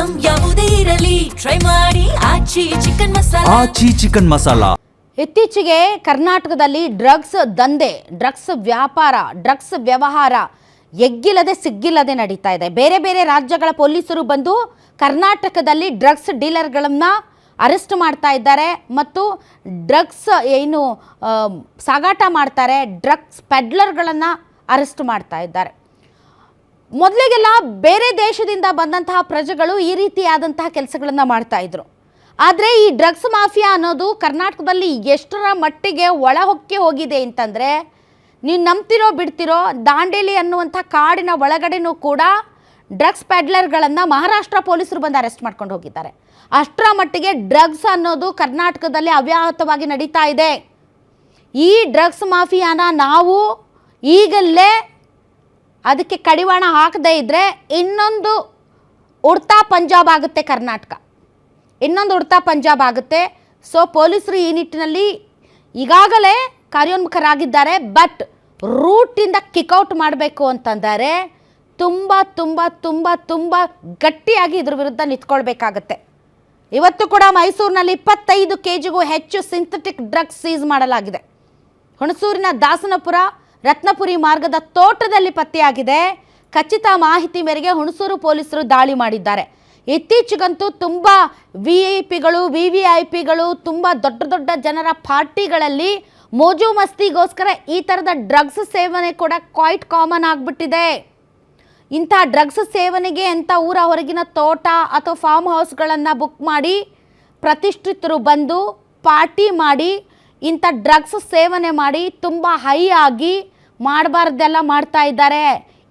Item ಯಾವುದೇ ಇರಲಿ try ಮಾಡಿ ಆಚಿ ಚಿಕನ್ ಮಸಾಲಾ. ಆಚಿ ಚಿಕನ್ ಮಸಾಲಾ. ಇತ್ತೀಚೆಗೆ ಕರ್ನಾಟಕದಲ್ಲಿ ಡ್ರಗ್ಸ್ ದಂಧೆ, ಡ್ರಗ್ಸ್ ವ್ಯಾಪಾರ, ಡ್ರಗ್ಸ್ ವ್ಯವಹಾರ ಎಗ್ಗಿಲ್ಲದೆ ಸಿಗ್ಗಿಲ್ಲದೆ ನಡೀತಾ ಇದೆ. ಬೇರೆ ಬೇರೆ ರಾಜ್ಯಗಳ ಪೊಲೀಸರು ಬಂದು ಕರ್ನಾಟಕದಲ್ಲಿ ಡ್ರಗ್ಸ್ ಡೀಲರ್ಗಳನ್ನು ಅರೆಸ್ಟ್ ಮಾಡ್ತಾ ಇದ್ದಾರೆ ಮತ್ತು ಡ್ರಗ್ಸ್ ಏನು ಸಾಗಾಟ ಮಾಡ್ತಾರೆ, ಡ್ರಗ್ಸ್ ಪೆಡ್ಲರ್ಗಳನ್ನು ಅರೆಸ್ಟ್ ಮಾಡ್ತಾ ಇದ್ದಾರೆ. ಮೊದಲಿಗೆಲ್ಲ ಬೇರೆ ದೇಶದಿಂದ ಬಂದಂತಹ ಪ್ರಜೆಗಳು ಈ ರೀತಿಯಾದಂತಹ ಕೆಲಸಗಳನ್ನು ಮಾಡ್ತಾ ಇದ್ರು. ಆದರೆ ಈ ಡ್ರಗ್ಸ್ ಮಾಫಿಯಾ ಅನ್ನೋದು ಕರ್ನಾಟಕದಲ್ಲಿ ಎಷ್ಟರ ಮಟ್ಟಿಗೆ ಒಳ ಹೊಕ್ಕಿ ಹೋಗಿದೆ ಅಂತಂದರೆ, ನೀವು ನಂಬ್ತಿರೋ ಬಿಡ್ತಿರೋ, ದಾಂಡೇಲಿ ಅನ್ನುವಂಥ ಕಾಡಿನ ಒಳಗಡೆನೂ ಕೂಡ ಡ್ರಗ್ಸ್ ಪೆಡ್ಲರ್ಗಳನ್ನು ಮಹಾರಾಷ್ಟ್ರ ಪೊಲೀಸರು ಬಂದು ಅರೆಸ್ಟ್ ಮಾಡ್ಕೊಂಡು ಹೋಗಿದ್ದಾರೆ. ಅಷ್ಟರ ಮಟ್ಟಿಗೆ ಡ್ರಗ್ಸ್ ಅನ್ನೋದು ಕರ್ನಾಟಕದಲ್ಲಿ ಅವ್ಯಾಹತವಾಗಿ ನಡೀತಾ ಇದೆ. ಈ ಡ್ರಗ್ಸ್ ಮಾಫಿಯಾನ ನಾವು ಈಗಲೇ ಅದಕ್ಕೆ ಕಡಿವಾಣ ಹಾಕದೇ ಇದ್ದರೆ ಇನ್ನೊಂದು ಉಡ್ತಾ ಪಂಜಾಬ್ ಆಗುತ್ತೆ ಕರ್ನಾಟಕ, ಇನ್ನೊಂದು ಉಡ್ತಾ ಪಂಜಾಬ್ ಆಗುತ್ತೆ. ಸೊ ಪೊಲೀಸರು ಈ ನಿಟ್ಟಿನಲ್ಲಿ ಈಗಾಗಲೇ ಕಾರ್ಯೋನ್ಮುಖರಾಗಿದ್ದಾರೆ. ಬಟ್ ರೂಟಿಂದ ಕಿಕ್ಔಟ್ ಮಾಡಬೇಕು ಅಂತಂದರೆ ತುಂಬ ತುಂಬ ತುಂಬ ತುಂಬ ಗಟ್ಟಿಯಾಗಿ ಇದ್ರ ವಿರುದ್ಧ ನಿಂತ್ಕೊಳ್ಬೇಕಾಗತ್ತೆ. ಇವತ್ತು ಕೂಡ ಮೈಸೂರಿನಲ್ಲಿ 25 kgಗೂ ಹೆಚ್ಚು ಸಿಂಥೆಟಿಕ್ ಡ್ರಗ್ಸ್ ಸೀಸ್ ಮಾಡಲಾಗಿದೆ. ಹುಣಸೂರಿನ ದಾಸನಪುರ ರತ್ನಪುರಿ ಮಾರ್ಗದ ತೋಟದಲ್ಲಿ ಪತ್ತೆಯಾಗಿದೆ. ಖಚಿತ ಮಾಹಿತಿ ಮೇರೆಗೆ ಹುಣಸೂರು ಪೊಲೀಸರು ದಾಳಿ ಮಾಡಿದ್ದಾರೆ. ಇತ್ತೀಚೆಗಂತೂ ತುಂಬ VIP ಗಳು, VVIPಗಳು, ತುಂಬ ದೊಡ್ಡ ದೊಡ್ಡ ಜನರ ಪಾರ್ಟಿಗಳಲ್ಲಿ ಮೋಜು ಮಸ್ತಿಗೋಸ್ಕರ ಈ ಥರದ ಡ್ರಗ್ಸ್ ಸೇವನೆ ಕೂಡ ಕ್ವೈಟ್ ಕಾಮನ್ ಆಗಿಬಿಟ್ಟಿದೆ. ಇಂಥ ಡ್ರಗ್ಸ್ ಸೇವನೆಗೆ ಅಂತ ಊರ ಹೊರಗಿನ ತೋಟ ಅಥವಾ ಫಾರ್ಮ್ ಹೌಸ್ಗಳನ್ನು ಬುಕ್ ಮಾಡಿ ಪ್ರತಿಷ್ಠಿತರು ಬಂದು ಪಾರ್ಟಿ ಮಾಡಿ ಇಂಥ ಡ್ರಗ್ಸ್ ಸೇವನೆ ಮಾಡಿ ತುಂಬ ಹೈ ಆಗಿ ಮಾಡಬಾರ್ದೆಲ್ಲ ಮಾಡ್ತಾ ಇದ್ದಾರೆ.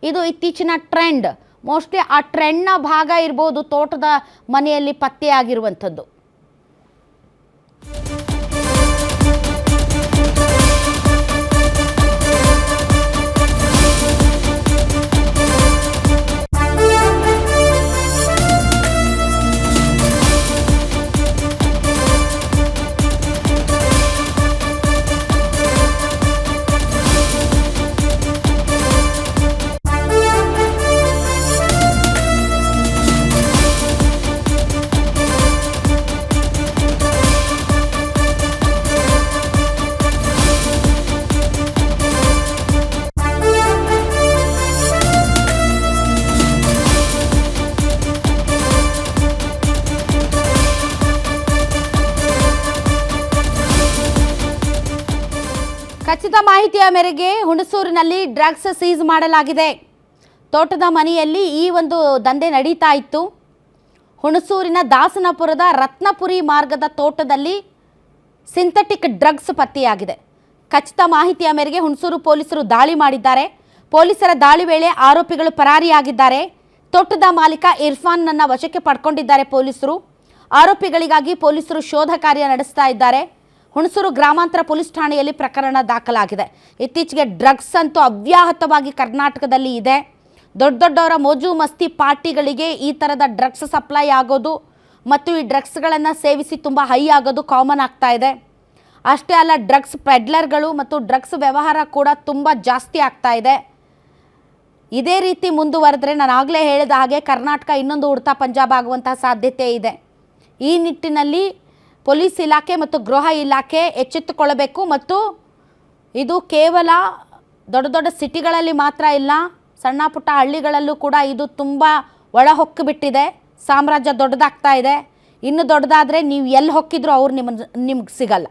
ಇದು ಇತ್ತೀಚಿನ ಟ್ರೆಂಡ್. ಮೋಸ್ಟ್ಲಿ ಆ ಟ್ರೆಂಡ್ನ ಭಾಗ ಇರ್ಬೋದು ತೋಟದ ಮನೆಯಲ್ಲಿ ಪತ್ತೆಯಾಗಿರುವಂಥದ್ದು. ಖಚಿತ ಮಾಹಿತಿಯ ಮೇರೆಗೆ ಹುಣಸೂರಿನಲ್ಲಿ ಡ್ರಗ್ಸ್ ಸೀಸ್ ಮಾಡಲಾಗಿದೆ. ತೋಟದ ಮನೆಯಲ್ಲಿ ಈ ಒಂದು ದಂಧೆ ನಡೀತಾ ಇತ್ತು. ಹುಣಸೂರಿನ ದಾಸನಪುರದ ರತ್ನಪುರಿ ಮಾರ್ಗದ ತೋಟದಲ್ಲಿ ಸಿಂಥೆಟಿಕ್ ಡ್ರಗ್ಸ್ ಪತ್ತೆಯಾಗಿದೆ. ಖಚಿತ ಮಾಹಿತಿಯ ಮೇರೆಗೆ ಹುಣಸೂರು ಪೊಲೀಸರು ದಾಳಿ ಮಾಡಿದ್ದಾರೆ. ಪೊಲೀಸರ ದಾಳಿ ವೇಳೆ ಆರೋಪಿಗಳು ಪರಾರಿಯಾಗಿದ್ದಾರೆ. ತೋಟದ ಮಾಲೀಕ ಇರ್ಫಾನ್ನನ್ನು ವಶಕ್ಕೆ ಪಡ್ಕೊಂಡಿದ್ದಾರೆ ಪೊಲೀಸರು. ಆರೋಪಿಗಳಿಗಾಗಿ ಪೊಲೀಸರು ಶೋಧ ಕಾರ್ಯ ನಡೆಸ್ತಾ ಇದ್ದಾರೆ. ಹುಣಸೂರು ಗ್ರಾಮಾಂತರ ಪೊಲೀಸ್ ಠಾಣೆಯಲ್ಲಿ ಪ್ರಕರಣ ದಾಖಲಾಗಿದೆ. ಇತ್ತೀಚೆಗೆ ಡ್ರಗ್ಸ್ ಅಂತೂ ಅವ್ಯಾಹತವಾಗಿ ಕರ್ನಾಟಕದಲ್ಲಿ ಇದೆ. ದೊಡ್ಡ ದೊಡ್ಡವರ ಮೋಜು ಮಸ್ತಿ ಪಾರ್ಟಿಗಳಿಗೆ ಈ ಥರದ ಡ್ರಗ್ಸ್ ಸಪ್ಲೈ ಆಗೋದು ಮತ್ತು ಈ ಡ್ರಗ್ಸ್ಗಳನ್ನು ಸೇವಿಸಿ ತುಂಬ ಹೈ ಆಗೋದು ಕಾಮನ್ ಆಗ್ತಾ ಇದೆ. ಅಷ್ಟೇ ಅಲ್ಲ, ಡ್ರಗ್ಸ್ ಪೆಡ್ಲರ್ಗಳು ಮತ್ತು ಡ್ರಗ್ಸ್ ವ್ಯವಹಾರ ಕೂಡ ತುಂಬ ಜಾಸ್ತಿ ಆಗ್ತಾ ಇದೆ. ಇದೇ ರೀತಿ ಮುಂದುವರೆದ್ರೆ ನಾನು ಆಗಲೇ ಹೇಳಿದ ಹಾಗೆ ಕರ್ನಾಟಕ ಇನ್ನೊಂದು ಉಡ್ತಾ ಪಂಜಾಬ್ ಆಗುವಂತಹ ಸಾಧ್ಯತೆ ಇದೆ. ಈ ನಿಟ್ಟಿನಲ್ಲಿ ಪೊಲೀಸ್ ಇಲಾಖೆ ಮತ್ತು ಗೃಹ ಇಲಾಖೆ ಎಚ್ಚೆತ್ತುಕೊಳ್ಳಬೇಕು. ಮತ್ತು ಇದು ಕೇವಲ ದೊಡ್ಡ ದೊಡ್ಡ ಸಿಟಿಗಳಲ್ಲಿ ಮಾತ್ರ ಇಲ್ಲ, ಸಣ್ಣ ಪುಟ್ಟ ಹಳ್ಳಿಗಳಲ್ಲೂ ಕೂಡ ಇದು ತುಂಬ ಒಳ ಹೊಕ್ಕಿಬಿಟ್ಟಿದೆ. ಸಾಮ್ರಾಜ್ಯ ದೊಡ್ಡದಾಗ್ತಾ ಇದೆ. ಇನ್ನು ದೊಡ್ಡದಾದರೆ ನೀವು ಎಲ್ಲಿ ಹೊಕ್ಕಿದ್ರೂ ಅವ್ರು ನಿಮಗೆ ಸಿಗಲ್ಲ.